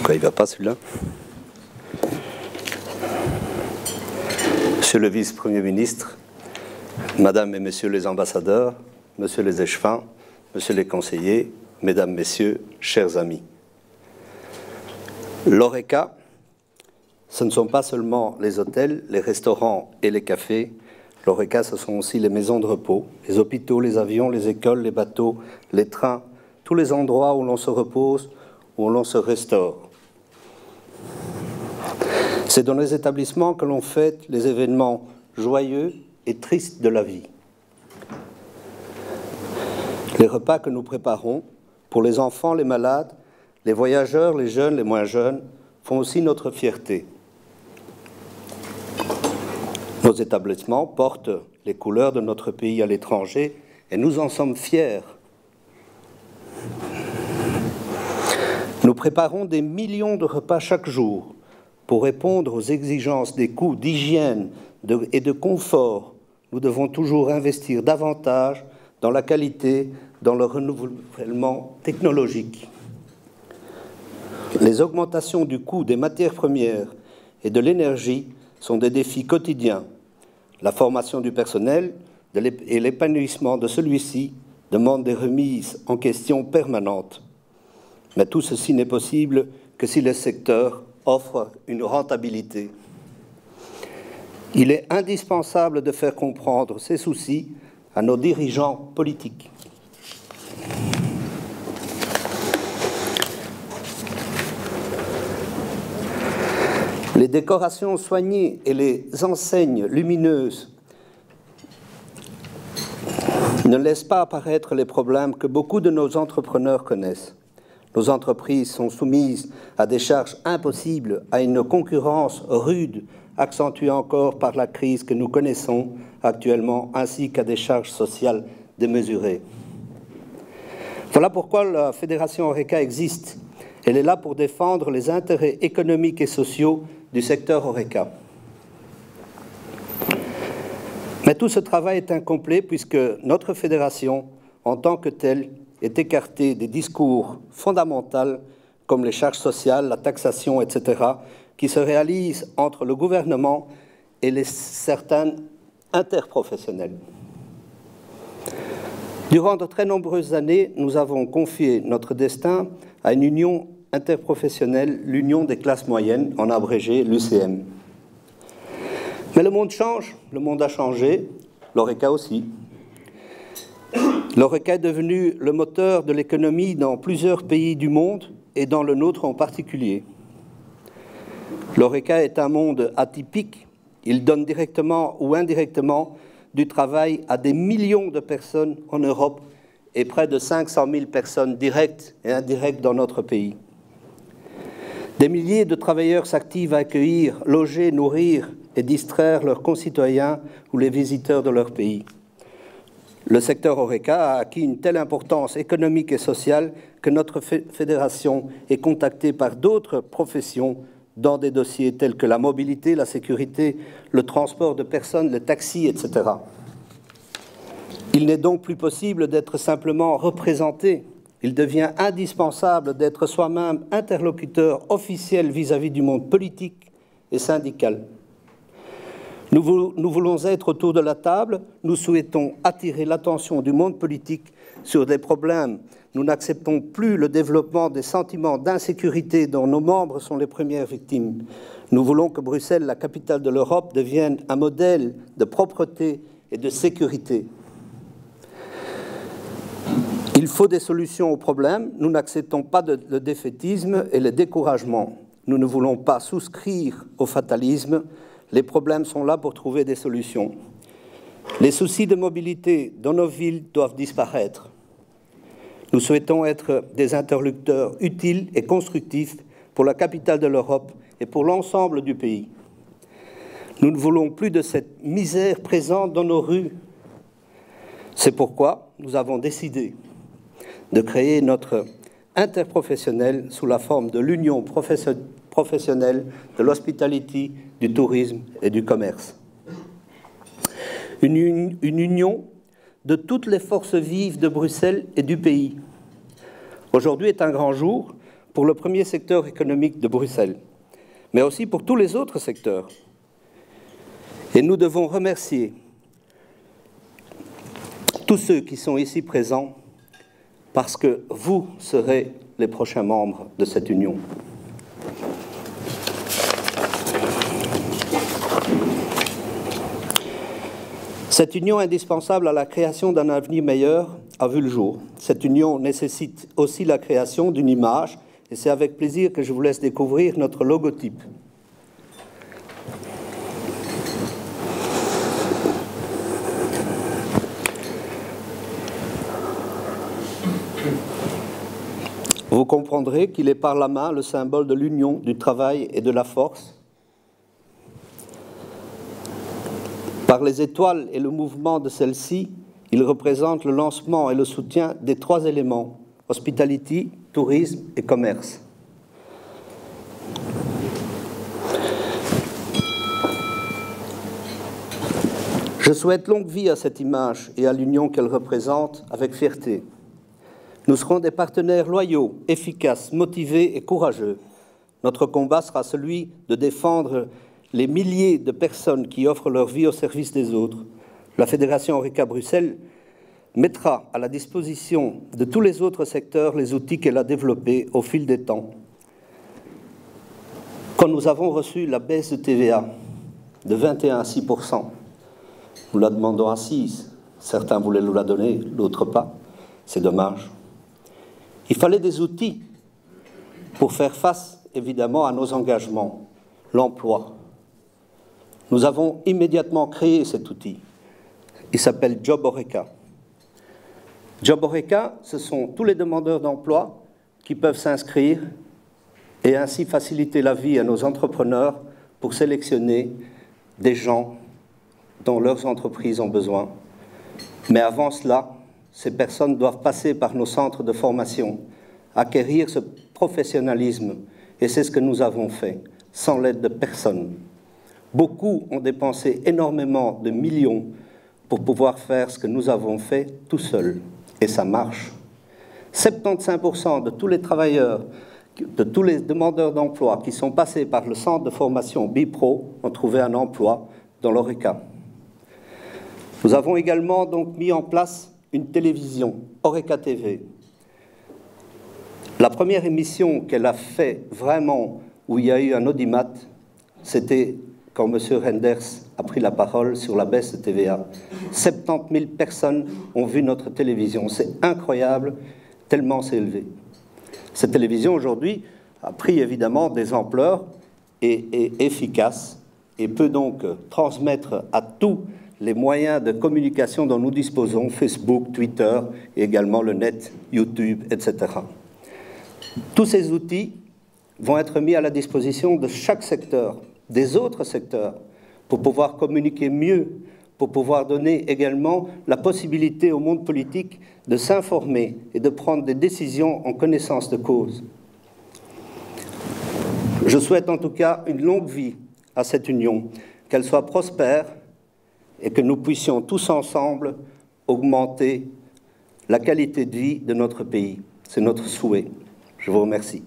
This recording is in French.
Pourquoi il ne va pas celui-là? Monsieur le vice-premier ministre, Madame et Messieurs les ambassadeurs, Messieurs les échevins, Messieurs les conseillers, Mesdames, Messieurs, chers amis. L'Horeca, ce ne sont pas seulement les hôtels, les restaurants et les cafés. L'Horeca, ce sont aussi les maisons de repos, les hôpitaux, les avions, les écoles, les bateaux, les trains, tous les endroits où l'on se repose, où l'on se restaure. C'est dans les établissements que l'on fête les événements joyeux et tristes de la vie. Les repas que nous préparons pour les enfants, les malades, les voyageurs, les jeunes, les moins jeunes, font aussi notre fierté. Nos établissements portent les couleurs de notre pays à l'étranger et nous en sommes fiers. Nous préparons des millions de repas chaque jour pour répondre aux exigences des coûts d'hygiène et de confort. Nous devons toujours investir davantage dans la qualité, dans le renouvellement technologique. Les augmentations du coût des matières premières et de l'énergie sont des défis quotidiens. La formation du personnel et l'épanouissement de celui-ci demandent des remises en question permanentes. Mais tout ceci n'est possible que si le secteur offre une rentabilité. Il est indispensable de faire comprendre ces soucis à nos dirigeants politiques. Les décorations soignées et les enseignes lumineuses ne laissent pas apparaître les problèmes que beaucoup de nos entrepreneurs connaissent. Nos entreprises sont soumises à des charges impossibles, à une concurrence rude, accentuée encore par la crise que nous connaissons actuellement, ainsi qu'à des charges sociales démesurées. Voilà pourquoi la Fédération Horeca existe. Elle est là pour défendre les intérêts économiques et sociaux du secteur Horeca. Mais tout ce travail est incomplet puisque notre fédération, en tant que telle, est écartée des discours fondamentaux comme les charges sociales, la taxation, etc., qui se réalisent entre le gouvernement et certains interprofessionnels. Durant de très nombreuses années, nous avons confié notre destin à une union interprofessionnelle, l'Union des classes moyennes, en abrégé l'UCM. Mais le monde change, le monde a changé, l'Horeca aussi. L'Horeca est devenu le moteur de l'économie dans plusieurs pays du monde et dans le nôtre en particulier. L'Horeca est un monde atypique. Il donne directement ou indirectement du travail à des millions de personnes en Europe et près de 500 000 personnes directes et indirectes dans notre pays. Des milliers de travailleurs s'activent à accueillir, loger, nourrir et distraire leurs concitoyens ou les visiteurs de leur pays. Le secteur Horeca a acquis une telle importance économique et sociale que notre fédération est contactée par d'autres professions dans des dossiers tels que la mobilité, la sécurité, le transport de personnes, le taxi, etc. Il n'est donc plus possible d'être simplement représenté. Il devient indispensable d'être soi-même interlocuteur officiel vis-à-vis du monde politique et syndical. Nous voulons être autour de la table, nous souhaitons attirer l'attention du monde politique sur des problèmes. Nous n'acceptons plus le développement des sentiments d'insécurité dont nos membres sont les premières victimes. Nous voulons que Bruxelles, la capitale de l'Europe, devienne un modèle de propreté et de sécurité. Il faut des solutions aux problèmes. Nous n'acceptons pas le défaitisme et le découragement. Nous ne voulons pas souscrire au fatalisme. Les problèmes sont là pour trouver des solutions. Les soucis de mobilité dans nos villes doivent disparaître. Nous souhaitons être des interlocuteurs utiles et constructifs pour la capitale de l'Europe et pour l'ensemble du pays. Nous ne voulons plus de cette misère présente dans nos rues. C'est pourquoi nous avons décidé de créer notre interprofessionnel sous la forme de l'Union professionnelle de l'hospitality, du tourisme et du commerce. Une union de toutes les forces vives de Bruxelles et du pays. Aujourd'hui est un grand jour pour le premier secteur économique de Bruxelles, mais aussi pour tous les autres secteurs. Et nous devons remercier tous ceux qui sont ici présents, parce que vous serez les prochains membres de cette union. Cette union indispensable à la création d'un avenir meilleur a vu le jour. Cette union nécessite aussi la création d'une image, et c'est avec plaisir que je vous laisse découvrir notre logotype. Vous comprendrez qu'il est par la main le symbole de l'union, du travail et de la force. Par les étoiles et le mouvement de celle-ci, il représente le lancement et le soutien des 3 éléments, hospitality, tourisme et commerce. Je souhaite longue vie à cette image et à l'union qu'elle représente avec fierté. Nous serons des partenaires loyaux, efficaces, motivés et courageux. Notre combat sera celui de défendre les milliers de personnes qui offrent leur vie au service des autres. La Fédération Horeca Bruxelles mettra à la disposition de tous les autres secteurs les outils qu'elle a développés au fil des temps. Quand nous avons reçu la baisse de TVA de 21 à 6%, nous la demandons à 6%. Certains voulaient nous la donner, d'autres pas. C'est dommage. Il fallait des outils pour faire face, évidemment, à nos engagements. L'emploi. Nous avons immédiatement créé cet outil. Il s'appelle Job Horeca. Job Horeca, ce sont tous les demandeurs d'emploi qui peuvent s'inscrire et ainsi faciliter la vie à nos entrepreneurs pour sélectionner des gens dont leurs entreprises ont besoin. Mais avant cela, ces personnes doivent passer par nos centres de formation, acquérir ce professionnalisme, et c'est ce que nous avons fait, sans l'aide de personne. Beaucoup ont dépensé énormément de millions pour pouvoir faire ce que nous avons fait tout seuls, et ça marche. 75% de tous les travailleurs, de tous les demandeurs d'emploi qui sont passés par le centre de formation Bipro ont trouvé un emploi dans l'Horeca. Nous avons également donc mis en place une télévision, Horeca TV. La première émission qu'elle a fait vraiment, où il y a eu un audimat, c'était quand M. Renders a pris la parole sur la baisse de TVA. 70 000 personnes ont vu notre télévision. C'est incroyable, tellement c'est élevé. Cette télévision, aujourd'hui, a pris évidemment des ampleurs et est efficace et peut donc transmettre à tous les moyens de communication dont nous disposons, Facebook, Twitter, et également le net, YouTube, etc. Tous ces outils vont être mis à la disposition de chaque secteur, des autres secteurs, pour pouvoir communiquer mieux, pour pouvoir donner également la possibilité au monde politique de s'informer et de prendre des décisions en connaissance de cause. Je souhaite en tout cas une longue vie à cette union, qu'elle soit prospère, et que nous puissions tous ensemble augmenter la qualité de vie de notre pays. C'est notre souhait. Je vous remercie.